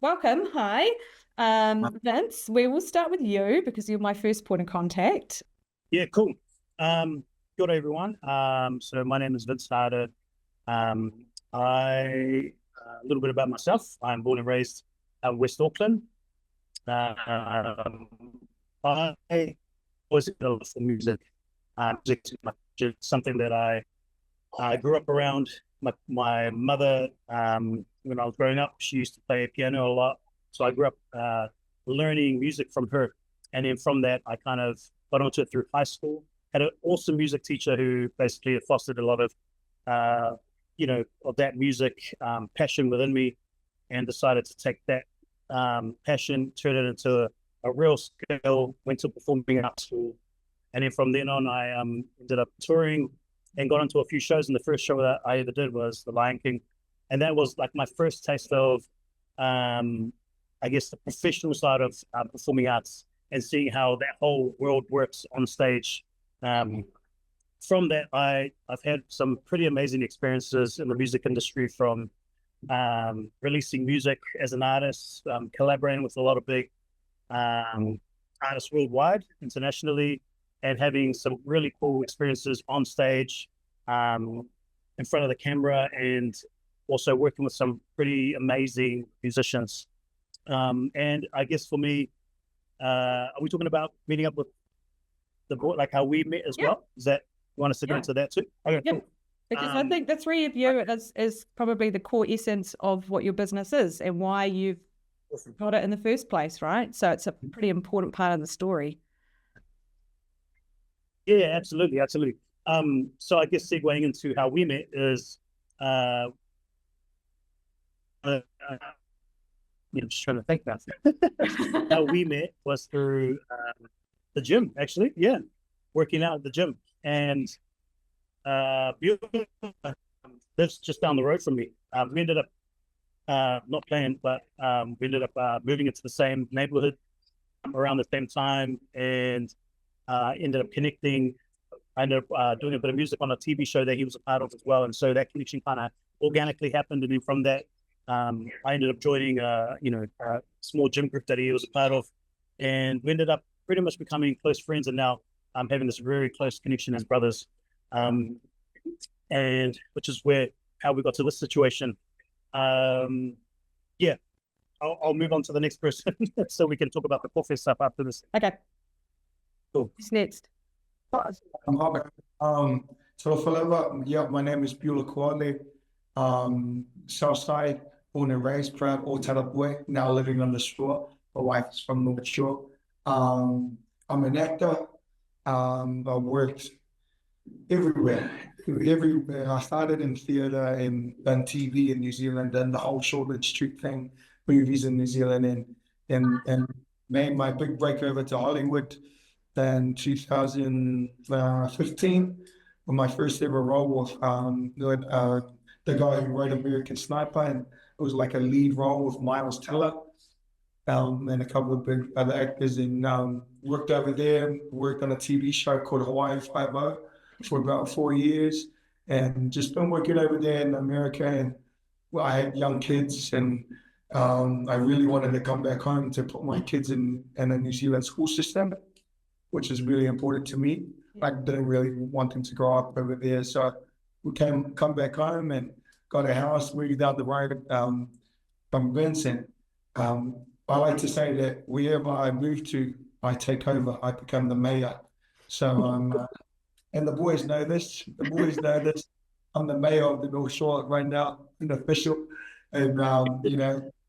welcome. Hi. Vince, we will start with you because you're my first point of contact. Yeah, cool. Good day, everyone. So my name is Vince Harder. A little bit about myself. I'm born and raised in West Auckland. I always love music. Music is something that I grew up around. My mother, when I was growing up, she used to play piano a lot. So I grew up learning music from her. And then from that, I kind of got onto it through high school. Had an awesome music teacher who basically fostered a lot of, of that music passion within me, and decided to take that passion, turn it into a real skill, went to performing arts school. And then from then on, I ended up touring and got into a few shows. And the first show that I ever did was The Lion King. And that was like my first taste of, I guess, the professional side of performing arts and seeing how that whole world works on stage. From that, I've had some pretty amazing experiences in the music industry, from releasing music as an artist, collaborating with a lot of big artists worldwide, internationally, and having some really cool experiences on stage, in front of the camera, and also working with some pretty amazing musicians. And I guess for me, are we talking about meeting up with the board, like how we met as well? Is that, you want us to go into that too? Okay, cool. Because I think the three of you is probably the core essence of what your business is and why you've got it in the first place, right? So it's a pretty important part of the story. Yeah, absolutely. So I guess segueing into how we met is, I'm just trying to think about it. How we met was through the gym, actually. Yeah, working out at the gym. And Beulah lives just down the road from me. We ended up not playing, but we ended up moving into the same neighborhood around the same time, and ended up connecting. I ended up doing a bit of music on a TV show that he was a part of as well. And so that connection kind of organically happened. And then from that, I ended up joining a small gym group that he was a part of. And we ended up pretty much becoming close friends. And now I'm having this very close connection as brothers. And which is how we got to this situation. I'll move on to the next person so we can talk about the Kofe stuff after this. Okay. Cool. Who's next? I'm Robert. So my name is Beulah. Southside, born and raised, proud Otara boy, now living on the shore. My wife is from North Shore. I'm an actor. I worked everywhere. I started in theatre and done TV in New Zealand, done the whole Shortland Street thing, movies in New Zealand, and made my big break over to Hollywood in 2015 with my first ever role with the guy who wrote American Sniper, and it was like a lead role with Miles Teller, and a couple of big other actors, and worked over there, worked on a TV show called Hawaii Five-0 for about 4 years, and just been working over there in America. And I had young kids, and I really wanted to come back home to put my kids in a New Zealand school system, which is really important to me. I didn't really want them to grow up over there. So we come back home and got a house, moved out the road from Vincent. I like to say that wherever I move to, I take over, I become the mayor. So, and the boys know this, I'm the mayor of the North Shore right now, an official. And,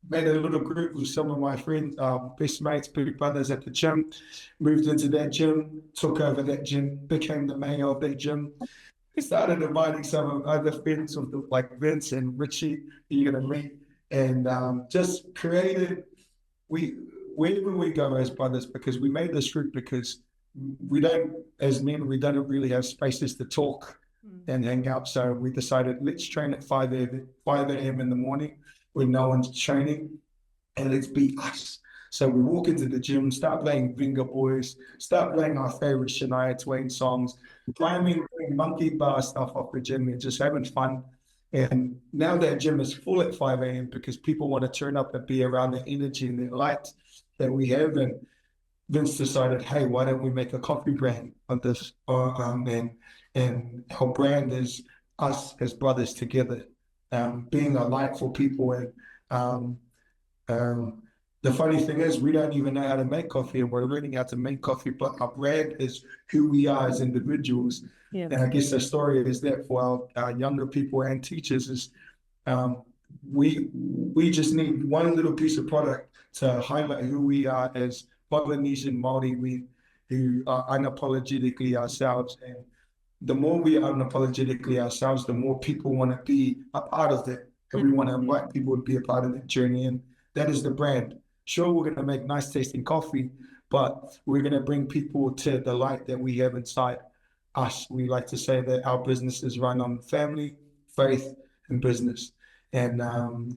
made a little group with some of my friends, best mates, big brothers at the gym, moved into that gym, took over that gym, became the mayor of that gym. We started inviting some of other friends like Vince and Richie, you're going to meet, and just created, wherever we go as brothers, because we made this group because as men, we don't really have spaces to talk and hang out. So we decided, let's train at 5 a.m. in the morning when no one's training, and let's be us. So we walk into the gym, start playing Vinga Boys, start playing our favorite Shania Twain songs, climbing monkey bar stuff off the gym, and just having fun. And now that gym is full at 5 a.m. because people want to turn up and be around the energy and the light that we have. And Vince decided, hey, why don't we make a coffee brand on this? And our brand is us as brothers together, being a light for people. And the funny thing is, we don't even know how to make coffee, and we're learning how to make coffee, but our brand is who we are as individuals. Yeah. And I guess the story is that for our younger people and teachers is we just need one little piece of product to highlight who we are as Polynesian Māori, who are unapologetically ourselves. And the more we are unapologetically ourselves, the more people want to be a part of that. And we want to invite people to be a part of that journey. And that is the brand. Sure, we're going to make nice tasting coffee, but we're going to bring people to the light that we have inside us. We like to say that our business is run on family, faith, and business. And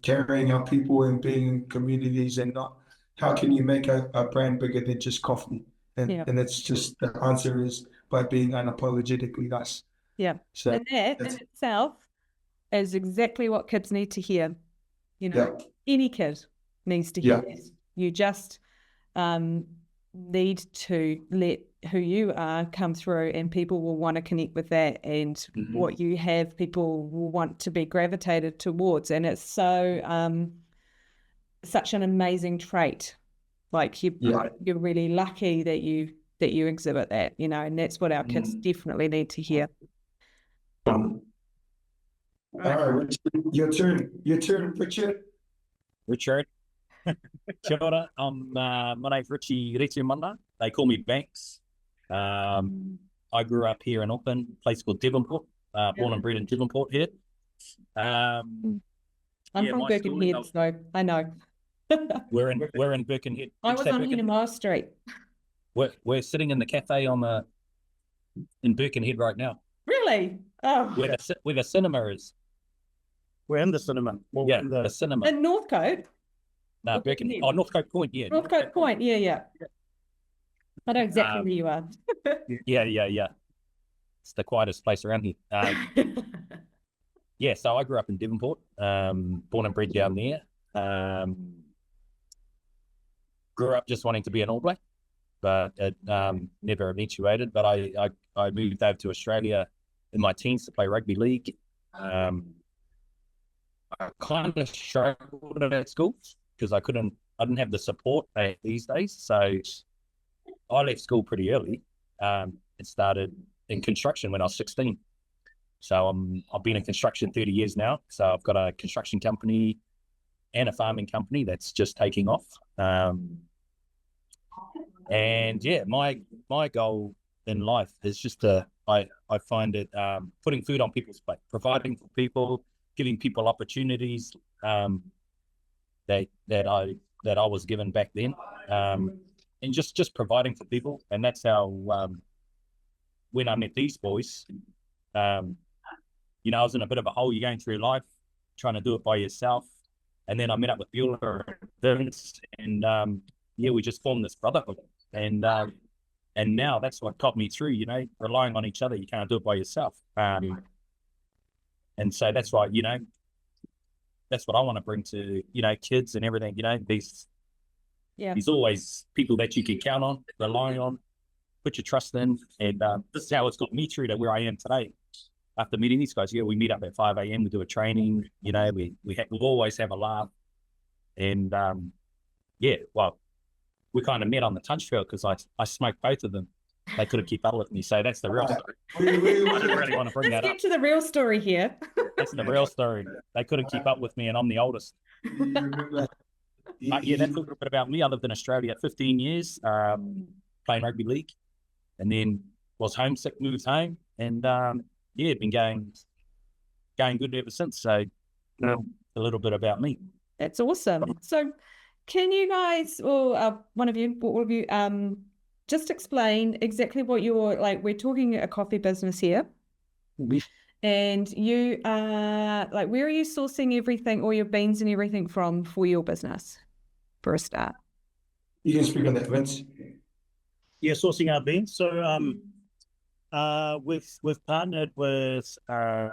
carrying our people and being in communities, and not how can you make a brand bigger than just coffee? And it's just, the answer is by being unapologetically us. Yeah. So and that in itself is exactly what kids need to hear. You know, any kid needs to hear this. You just need to let who you are come through, and people will want to connect with that, and what you have, people will want to be gravitated towards. And it's so such an amazing trait. Like you're really lucky that you exhibit that, you know, and that's what our kids definitely need to hear. All right, your turn, Richard. Richard. Kia ora. My name's Richie Mana. They call me Banks. I grew up here in Auckland, a place called Devonport, born and bred in Devonport here. I'm from Birkenhead, so I know. We're in Birkenhead. I was on Tinā Street. We're sitting in the cafe in Birkenhead right now. Really? Oh. Where the cinema is. We're in the cinema. The cinema. In Northcote? No, Birkenhead. Oh, Northcote Point, yeah. Northcote Point, yeah. I know exactly where you are. Yeah. It's the quietest place around here. Yeah, so I grew up in Devonport, born and bred down there. Grew up just wanting to be an All Black, but it never eventuated. But I moved over to Australia in my teens to play rugby league. I kind of struggled at school because I didn't have the support these days. So I left school pretty early. It started in construction when I was 16. So I've been in construction 30 years now. So I've got a construction company and a farming company that's just taking off. And yeah, my goal in life is just I find it putting food on people's plate, providing for people, giving people opportunities that I was given back then, and just providing for people. And that's how when I met these boys, you know, I was in a bit of a hole. You're going through life trying to do it by yourself, and then I met up with Beulah and Vince, and we just formed this brotherhood. And now that's what got me through, you know, relying on each other. You can't do it by yourself. And so that's why, you know, that's what I want to bring to, you know, kids and everything, you know, there's always people that you can count on, rely on, put your trust in. And this is how it's got me through to where I am today. After meeting these guys, we meet up at 5 a.m. We do a training, you know, we always have a laugh. And we kind of met on the touch field because I smoked both of them. They couldn't keep up with me. So that's the real story. I didn't really want to bring that up. Let's get to the real story here. That's the real story. They couldn't keep up with me, and I'm the oldest. That's a little bit about me. I lived in Australia 15 years, playing rugby league, and then was homesick, moved home, and been going good ever since. So a little bit about me. That's awesome. So can you guys, or one of you, all of you, just explain exactly what you're, like, we're talking a coffee business here. And you are, like, where are you sourcing everything, all your beans and everything from for your business, for a start? You can speak on that, Vince. Yeah, sourcing our beans. So we've partnered with a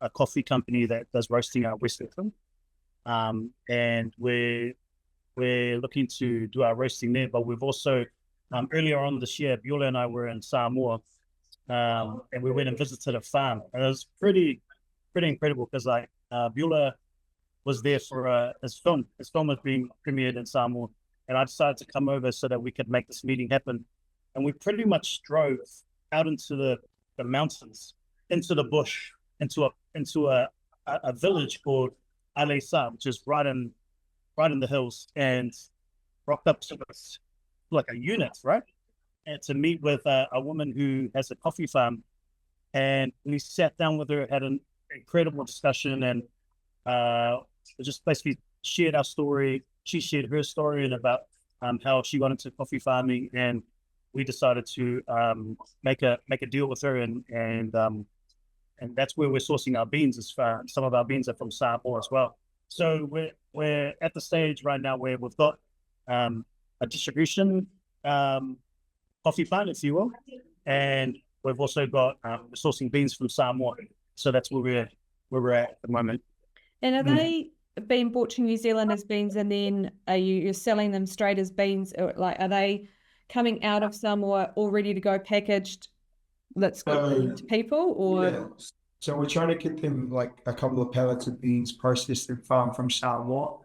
a coffee company that does roasting out West Auckland. And we're looking to do our roasting there, but we've also, earlier on this year, Beulah and I were in Samoa, and we went and visited a farm, and it was pretty incredible because like Beulah was there for his film. His film was being premiered in Samoa, and I decided to come over so that we could make this meeting happen. And we pretty much drove out into the mountains, into the bush, into a village called Alesa, which is right in the hills, and rocked up to this, like a unit, right? And to meet with a woman who has a coffee farm. And we sat down with her, had an incredible discussion, and just basically shared our story. She shared her story and about how she got into coffee farming, and we decided to make a deal with her, and that's where we're sourcing our beans. As far some of our beans are from Samoa as well. So we're at the stage right now where we've got a distribution coffee plant, if you will, and we've also got sourcing beans from Samoa. So that's where we're at the moment. And are they being brought to New Zealand as beans, and then you're selling them straight as beans? Or like, are they coming out of Samoa all ready to go packaged? Let's go to people, or yeah. So we're trying to get them like a couple of pallets of beans processed and farmed from Samoa,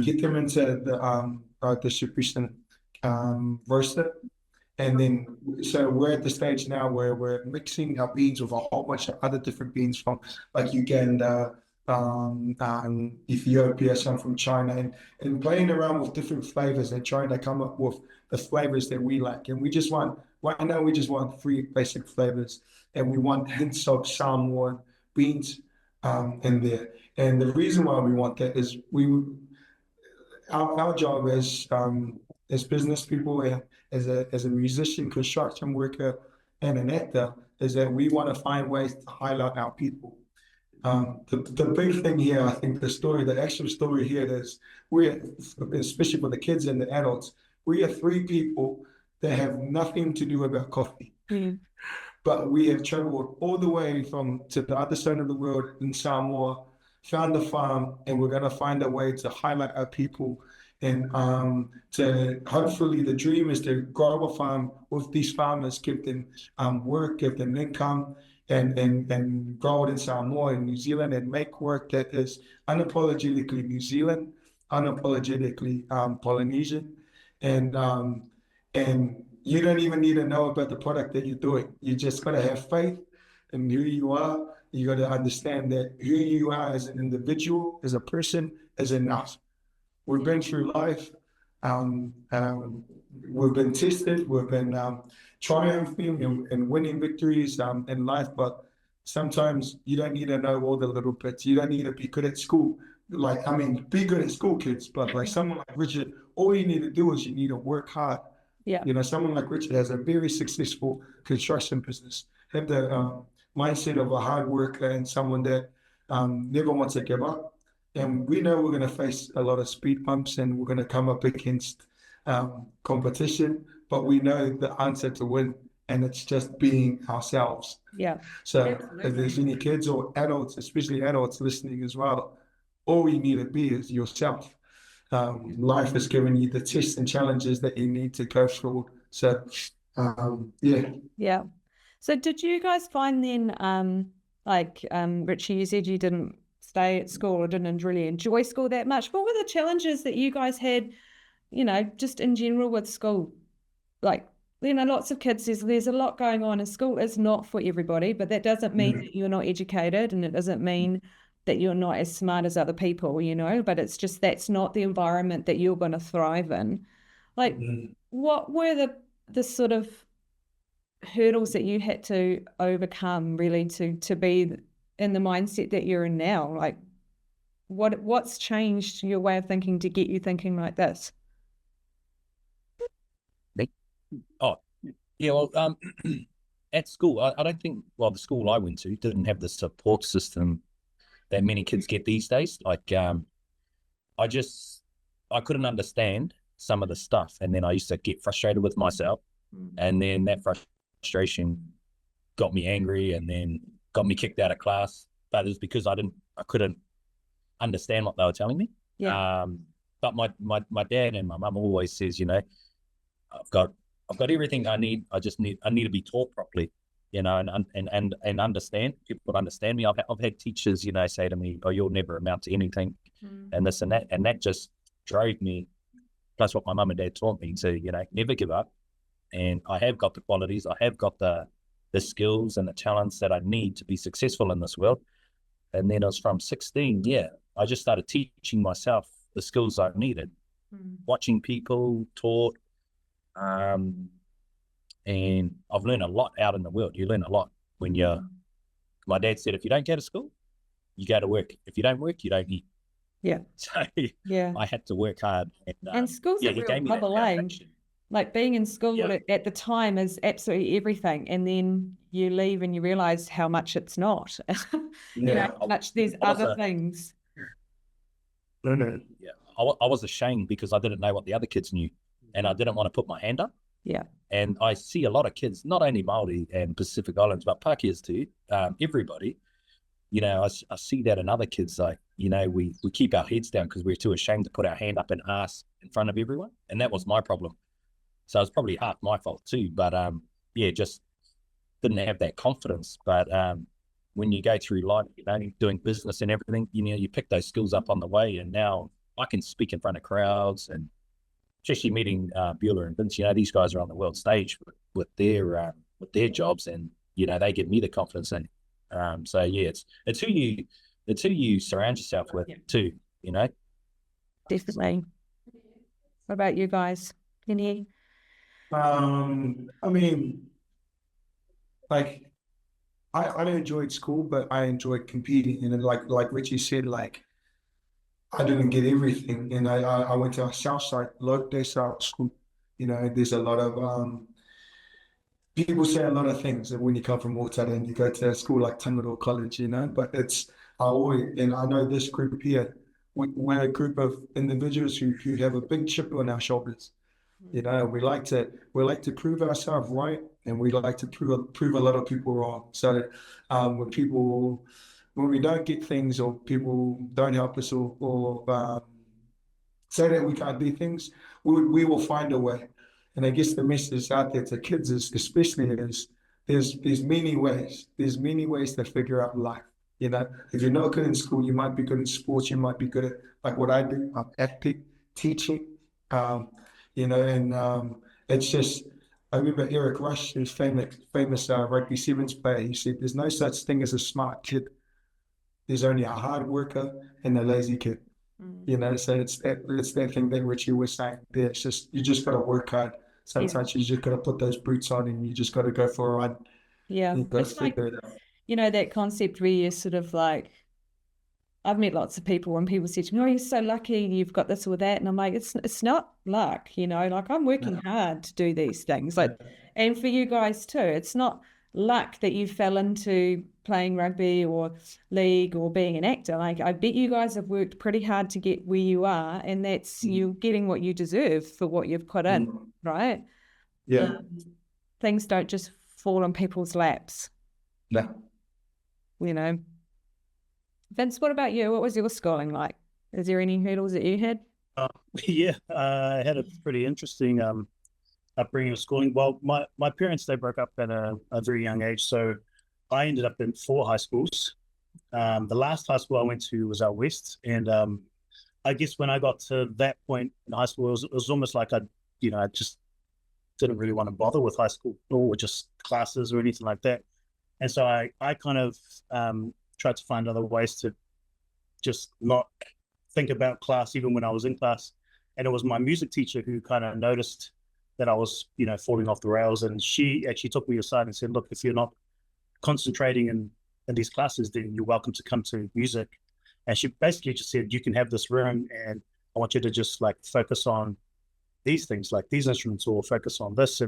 get them into the distribution roaster. And then, so we're at the stage now where we're mixing our beans with a whole bunch of other different beans from like Uganda, Ethiopia, some from China, and playing around with different flavors and trying to come up with the flavors that we like. And we just want, right now, we just want 3 basic flavors, and we want hints of Samoan beans in there. And the reason why we want that is our job as business people and as a musician, construction worker, and an actor is that we want to find ways to highlight our people. The big thing here, I think the actual story here is especially for the kids and the adults, we are 3 people that have nothing to do about coffee. But we have traveled all the way to the other side of the world in Samoa, found the farm, and we're going to find a way to highlight our people. And to hopefully the dream is to grow a farm with these farmers, give them work, give them income, and grow it in Samoa and New Zealand, and make work that is unapologetically New Zealand, unapologetically Polynesian, and you don't even need to know about the product that you're doing. You just got to have faith in who you are. You got to understand that who you are as an individual, as a person, is enough. We've been through life. We've been tested. We've been triumphing and winning victories in life. But sometimes you don't need to know all the little bits. You don't need to be good at school. Be good at school, kids. But like someone like Richard, all you need to do is you need to work hard. Yeah. You know, someone like Richard has a very successful construction business. Have the mindset of a hard worker and someone that never wants to give up. And we know we're going to face a lot of speed bumps and we're going to come up against competition, but we know the answer to win, and it's just being ourselves. Yeah. So absolutely. if there's any kids or adults, especially adults listening as well, all you need to be is yourself. Life has given you the tests and challenges that you need to go through. So, yeah. Yeah. So did you guys find then, Richie, you said you didn't stay at school or didn't really enjoy school that much. What were the challenges that you guys had, just in general with school? Like, lots of kids, there's a lot going on, and school is not for everybody, but that doesn't mean that you're not educated, and it doesn't mean that you're not as smart as other people, but it's just that's not the environment that you're going to thrive in. Like, what were the sort of hurdles that you had to overcome really to be in the mindset that you're in now? Like, what's changed your way of thinking to get you thinking like this? At school, I don't think, the school I went to didn't have the support system that many kids get these days. Like, I couldn't understand some of the stuff, and then I used to get frustrated with myself, and then that frustration got me angry, and then got me kicked out of class. but it's because I couldn't understand what they were telling me. Yeah. But my dad and my mum always says, I've got everything I need. I need to be taught properly, and understand. People understand me. I've had teachers, say to me, "Oh, you'll never amount to anything," and this and that, and that just drove me. Plus, what my mum and dad taught me to, never give up. And I have got the qualities. I have got the skills and the talents that I need to be successful in this world. And then I was from 16. Yeah, I just started teaching myself the skills I needed, watching people taught. And I've learned a lot out in the world. You learn a lot when my dad said, if you don't go to school, you go to work. If you don't work, you don't eat. Yeah. So yeah. I had to work hard. And school's a real bubble, eh? Like being in school at the time is absolutely everything. And then you leave and you realize how much it's not. How much there's other things. No. Yeah. I was ashamed because I didn't know what the other kids knew. And I didn't want to put my hand up. Yeah. And I see a lot of kids, not only Māori and Pacific Islands, but Pākehās too, everybody. I see that in other kids, like, we keep our heads down because we're too ashamed to put our hand up and ask in front of everyone. And that was my problem. So it's probably half my fault too. But just didn't have that confidence. But when you go through life, doing business and everything, you pick those skills up on the way. And now I can speak in front of crowds, and especially meeting Beulah and Vince, these guys are on the world stage with their jobs, and they give me the confidence in. So yeah, it's who you surround yourself with too. Definitely. What about you guys? Any? I mean, like, I enjoyed school, but I enjoyed competing, and like Richie said, like, I didn't get everything, and I went to a Southside, Lote South school. There's a lot of people say a lot of things when you come from Auckland and you go to a school like Tinā College, but I know this group here, we're a group of individuals who have a big chip on our shoulders. We like to prove ourselves right, and we like to prove a lot of people wrong. So when we don't get things, or people don't help us, or say that we can't do things, we will find a way. And I guess the message out there to kids especially is there's many ways. There's many ways to figure out life. If you're not good in school, you might be good in sports. You might be good at, like what I do, acting, teaching. It's just, I remember Eric Rush, who's famous rugby sevens player. He said, "There's no such thing as a smart kid. There's only a hard worker and a lazy kid." So it's that thing that Richie was saying there. It's just, you just got to work hard. Sometimes you just got to put those boots on, and you just got to go for a run. Yeah. It's like, that concept where you're sort of like, I've met lots of people when people say to me, "Oh, you're so lucky you've got this or that." And I'm like, it's not luck, like I'm working hard to do these things. Like, and for you guys too, it's not luck that you fell into playing rugby or league or being an actor. Like, I bet you guys have worked pretty hard to get where you are, and that's you getting what you deserve for what you've put in, right? Yeah. Things don't just fall on people's laps. No. Vince, what about you? What was your schooling like? Is there any hurdles that you had? I had a pretty interesting upbringing of schooling. Well, my parents, they broke up at a very young age, so I ended up in 4 high schools. The last high school I went to was out west, and I guess when I got to that point in high school, it was almost like I just didn't really want to bother with high school or just classes or anything like that. And so I kind of tried to find other ways to just not think about class even when I was in class. And it was my music teacher who kind of noticed that I was, falling off the rails. And she actually took me aside and said, "Look, if you're not concentrating in these classes, then you're welcome to come to music." And she basically just said, "You can have this room, and I want you to just like focus on these things, like these instruments, or focus on this."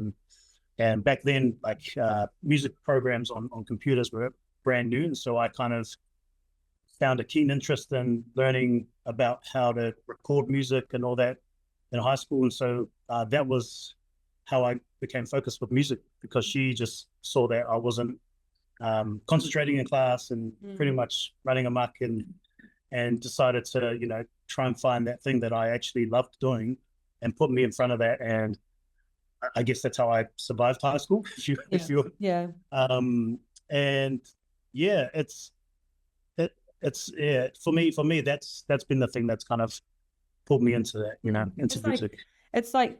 And back then, like music programs on computers were brand new. And so I kind of found a keen interest in learning about how to record music and all that in high school. And so that was how I became focused with music, because she just saw that I wasn't concentrating in class and pretty much running amok, and decided to, you know, try and find that thing that I actually loved doing and put me in front of that. And I guess that's how I survived high school. If you and yeah, it's for me that's been the thing that's kind of pulled me into that, you know, into music. It's like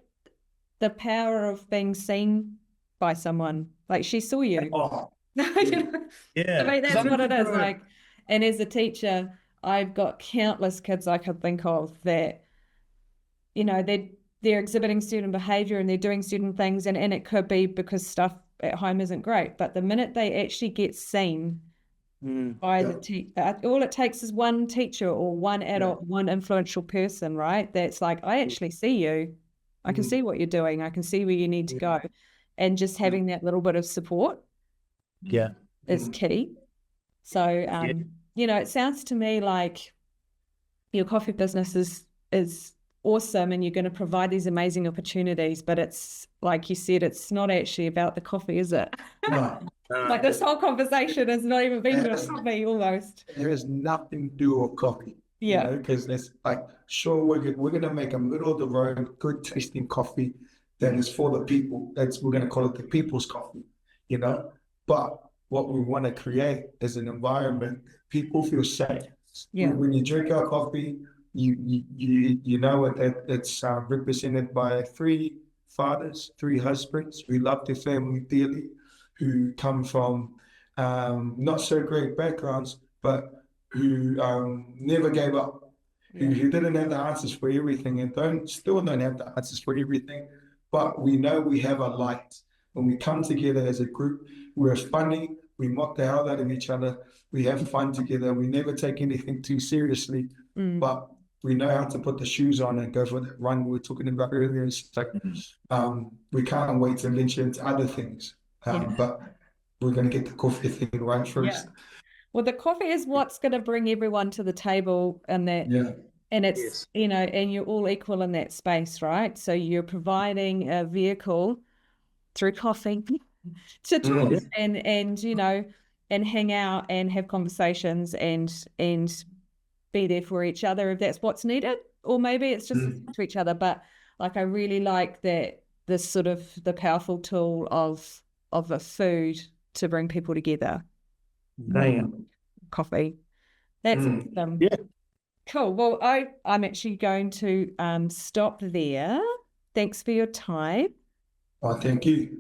the power of being seen by someone. Like, she saw you. Oh, Yeah, I mean, that's what it is. Like, and as a teacher, I've got countless kids I could think of that, you know, they're exhibiting student behavior and they're doing student things, and it could be because stuff at home isn't great. But the minute they actually get seen by the teacher, all it takes is one teacher or one adult, one influential person, right? That's like, I actually see you. I can see what you're doing. I can see where you need to go. And just having that little bit of support is key. So, you know, it sounds to me like your coffee business is awesome, and you're going to provide these amazing opportunities, but it's like you said, it's not actually about the coffee, is it? no. Like, this whole conversation has not even been about coffee almost. There is nothing to do with coffee. Yeah. You know, because it's like, sure, we're going to make a middle of the road, good tasting coffee that is for the people. We're going to call it the people's coffee, you know. But what we want to create is an environment people feel safe. Yeah. When you drink our coffee, you know that it's represented by 3 fathers, 3 husbands who love their family dearly, who come from not so great backgrounds, but who never gave up, who didn't have the answers for everything, and still don't have the answers for everything. But we know we have a light. When we come together as a group, we're funny, we mock the hell out of each other, we have fun together, we never take anything too seriously, but we know how to put the shoes on and go for that run we were talking about earlier. It's like, we can't wait to venture into other things, but we're going to get the coffee thing right first. Yeah. Well, the coffee is what's going to bring everyone to the table, and that, and it's, you know, and you're all equal in that space, right? So you're providing a vehicle through coffee to talk and you know, and hang out and have conversations and be there for each other if that's what's needed, or maybe it's just to each other. But like, I really like that, this sort of the powerful tool of a food to bring people together. Coffee. That's awesome. Yeah. Cool. Well, I'm actually going to stop there. Thanks for your time. Oh, thank you.